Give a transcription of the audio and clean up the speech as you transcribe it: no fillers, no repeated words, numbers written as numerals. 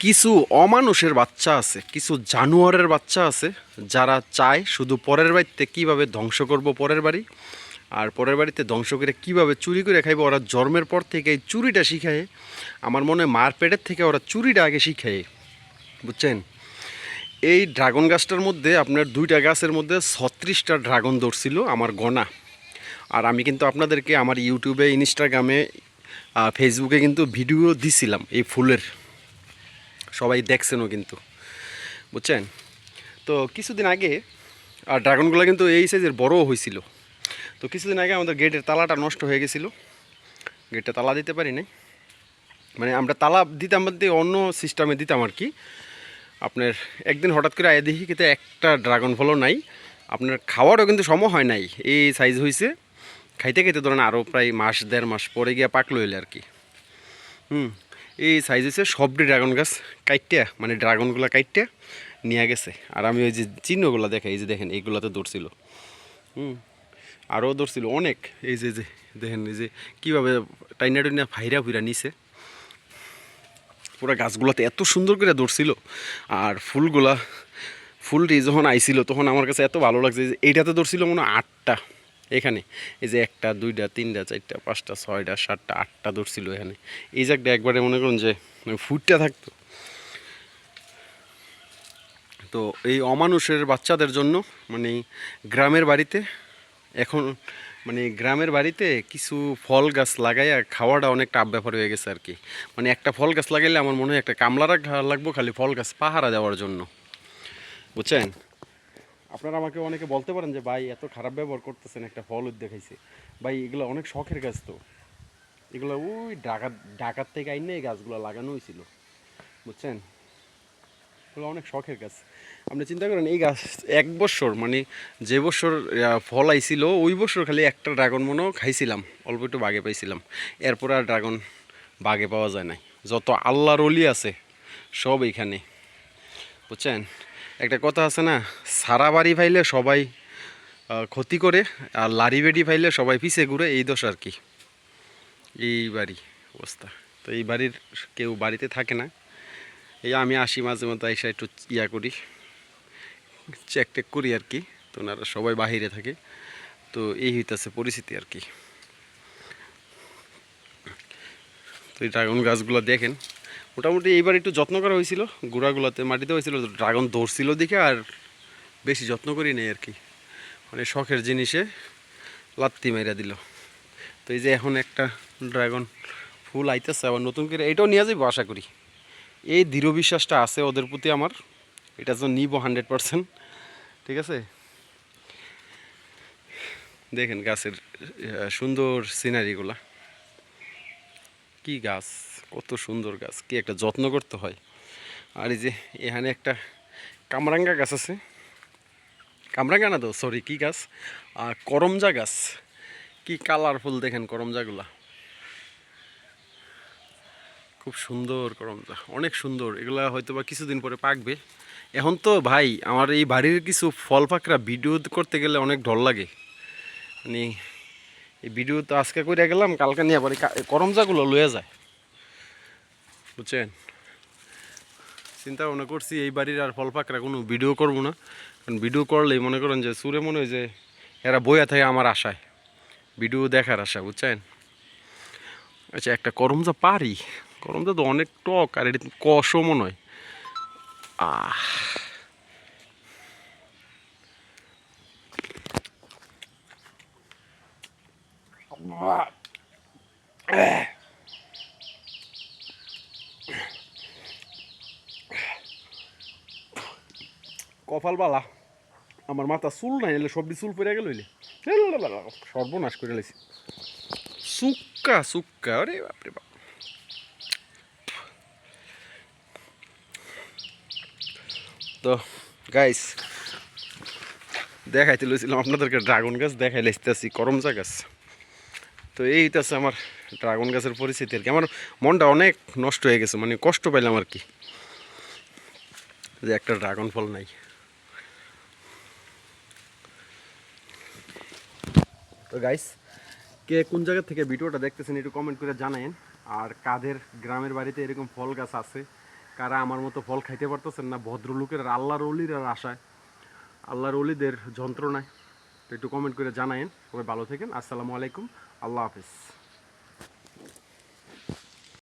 কিছু অমানুষের বাচ্চা আছে, কিছু জানোয়ারের বাচ্চা আছে যারা চায় শুধু পরের বাড়িতে কীভাবে ধ্বংস করব পরের বাড়ি, আর পরের বাড়িতে ধ্বংস করে কীভাবে চুরি করে খাইব। ওরা জন্মের পর থেকে এই চুরিটা শিখায়। আমার মনে হয় মার পেটের থেকে ওরা চুরিটা আগে শিখায়, বুঝছেন। এই ড্রাগন গাছটার মধ্যে আপনার 2টা গাছের মধ্যে 36টা ড্রাগন ধরছিল আমার গনা। আর আমি কিন্তু আপনাদেরকে আমার ইউটিউবে, ইনস্টাগ্রামে, ফেসবুকে কিন্তু ভিডিও দিছিলাম এই ফুলের, সবাই দেখছেনও কিন্তু, বুঝছেন। তো কিছুদিন আগে আর ড্রাগনগুলো কিন্তু এই সাইজের বড়ও হয়েছিল। তো কিছুদিন আগে আমাদের গেটের তালাটা নষ্ট হয়ে গেছিলো, গেটটা তালা দিতে পারি নাই। মানে আমরা তালা দিতাম বলতে অন্য সিস্টেমে দিতাম আর কি। আপনার একদিন হঠাৎ করে আয় দেখি কিন্তু একটা ড্রাগন ফলও নাই। আপনার খাওয়ারও কিন্তু সময় হয় নাই, এই সাইজ হয়েছে। খাইতে খাইতে ধরেন আরও প্রায় মাস 1.5 মাস পরে গিয়ে পাকলো এলে আর কি। এই সাইজ হয়েছে। সবটি ড্রাগন গাছ কাইটটা, মানে ড্রাগনগুলো কাইটটা নিয়ে গেছে। আর আমি ওই যে চিহ্নগুলো দেখাই, এই যে দেখেন এইগুলোতে ধরছিল, আরও ধরছিল অনেক। এই যে যে দেখেন, এই যে কীভাবে টাইনা টাইনা ফাইরা ফুইরা নিছে। পুরো গাছগুলোতে এত সুন্দর করে ধরছিল। আর ফুলটি যখন আইছিল তখন আমার কাছে এত ভালো লাগছে যে এইটাতে ধরছিল মনে হয় 8টা। এখানে এই যে 1টা 2টা 3টা 4টা 5টা 6টা 7টা 8টা ধরছিল এখানে। এই জায়গাটা একবারে মনে করুন যে ফুটটা থাকতো। তো এই অমানুষের বাচ্চাদের জন্য মানে গ্রামের বাড়িতে এখন, মানে গ্রামের বাড়িতে কিছু ফল গাছ লাগাইয়া খাওয়াটা অনেকটা ব্যাপার হয়ে গেছে আর কি। মানে একটা ফল গাছ লাগাইলে আমার মনে হয় একটা কামলা লাগবো খালি ফল গাছ পাহারা দেওয়ার জন্য, বুঝছেন। আপনারা আমাকে অনেকে বলতে পারেন যে ভাই এত খারাপ ব্যবহার করতেছেন, একটা ফল দেখাইছে। ভাই এগুলো অনেক শখের গাছ, তো এগুলো ওই ঢাকার থেকে আইনে এই গাছগুলো লাগানো হয়েছিল, বুঝছেন। এগুলো অনেক শখের গাছ। আপনি চিন্তা করেন এই গাছ 1 বছর, মানে যে বছর ফল আইছিল ওই বছর খালি একটা ড্রাগন মনেও খাইছিলাম, অল্প একটু বাগে পাইছিলাম। এরপর আর ড্রাগন বাগে পাওয়া যায় নাই। যত আল্লাহর অলি আছে সব এইখানে, বুঝছেন। একটা কথা আছে না, সারা বাড়ি ফাইলে সবাই ক্ষতি করে, আর লারি বেড়ি ফাইলে সবাই পিছে ঘুরে, এই দোষ আর কি। এই বাড়ি অবস্থা। তো এই বাড়ির কেউ বাড়িতে থাকে না। এই আমি আসি মাঝে মধ্যে, এসে একটু ইয়া করি, চেক টেক করি আর কি। তো ওনারা সবাই বাহিরে থাকে। তো এই হইতেছে পরিস্থিতি আর কি। তো এই ড্রাগন গাছগুলো দেখেন, মোটামুটি এইবার একটু যত্ন করা হয়েছিল, গোড়াগুলোতে মাটি দেওয়া হয়েছিল। ড্রাগন ধরছিল দেখে আর বেশি যত্ন করি নেই আর কি। মানে শখের জিনিসে লাত্তি মেরা দিল। তো এই যে এখন একটা ড্রাগন ফুল আইতেছে আবার নতুন করে, এটাও নিয়ে যাবো আশা করি। এই দৃঢ় বিশ্বাসটা আছে ওদের প্রতি আমার, এটা তো নিব 100%। ঠিক আছে। দেখেন গাছের সুন্দর সিনারিগুলা, কি গাছ, কত সুন্দর গাছ, কি একটা যত্ন করতে হয়। আর এই যে এখানে একটা কামরাঙ্গা গাছ আছে, কামরাঙ্গা না তো সরি, কি গাছ, করমজা গাছ। কি কালারফুল দেখেন করমজাগুলা, খুব সুন্দর করমজা, অনেক সুন্দর। এগুলা হয়তো বা কিছুদিন পরে পাকবে। এখন তো ভাই আমার এই বাড়ির কিছু ফল পাকড়া ভিডিও করতে গেলে অনেক ডর লাগে। মানে এই ভিডিও তো আজকে করে গেলাম, কালকে নিয়ে আবার করমজাগুলো লয়ে যায়, বুঝছেন। চিন্তা ভাবনা করছি এই বাড়ির আর ফল পাকড়া কোনো ভিডিও করবো না। কারণ ভিডিও করলেই মনে করেন যে সুরে মনে হয় যে এরা বইয়া থাকে আমার আশায়, ভিডিও দেখার আশা, বুঝছেন। আচ্ছা একটা করমজা পারি, করমজা তো অনেক টক, আর এটা কষও মনে হয়। আহ কপাল বালা, আমার মাথা চুল নাই, এলে সবটি চুল পড়ে গেল, হইলে সর্বনাশ করে লাইছি। সুক্কা সুক্কা, আরে বাপরে বাপ। তো গাইস দেখাইতে লইছিলাম আপনাদেরকে ড্রাগন গাছ, দেখাই লাইতেছি করমজা গাছ। তো এইটাছে আমার ড্রাগন গাছের পরিস্থিতি আর কি। আমার মনটা অনেক নষ্ট হয়ে গেছে, মানে কষ্ট পাইলাম আর কি, যে একটা ড্রাগন ফল নাই। তো গাইস কে কোন জায়গা থেকে ভিডিওটা দেখতেছেন একটু কমেন্ট করে জানায়েন। আর কাদের গ্রামের বাড়িতে এরকম ফল গাছ আছে, কারা আমার মতো ফল খাইতে পারতেছেন না, ভদ্রলোকের আল্লাহর অলির আশায়, আল্লাহর অলিদের যন্ত্রণায়, তো একটু কমেন্ট করে জানায়েন। সবাই ভালো থাকেন, আসসালামু আলাইকুম, আল্লাহ হাফিজ।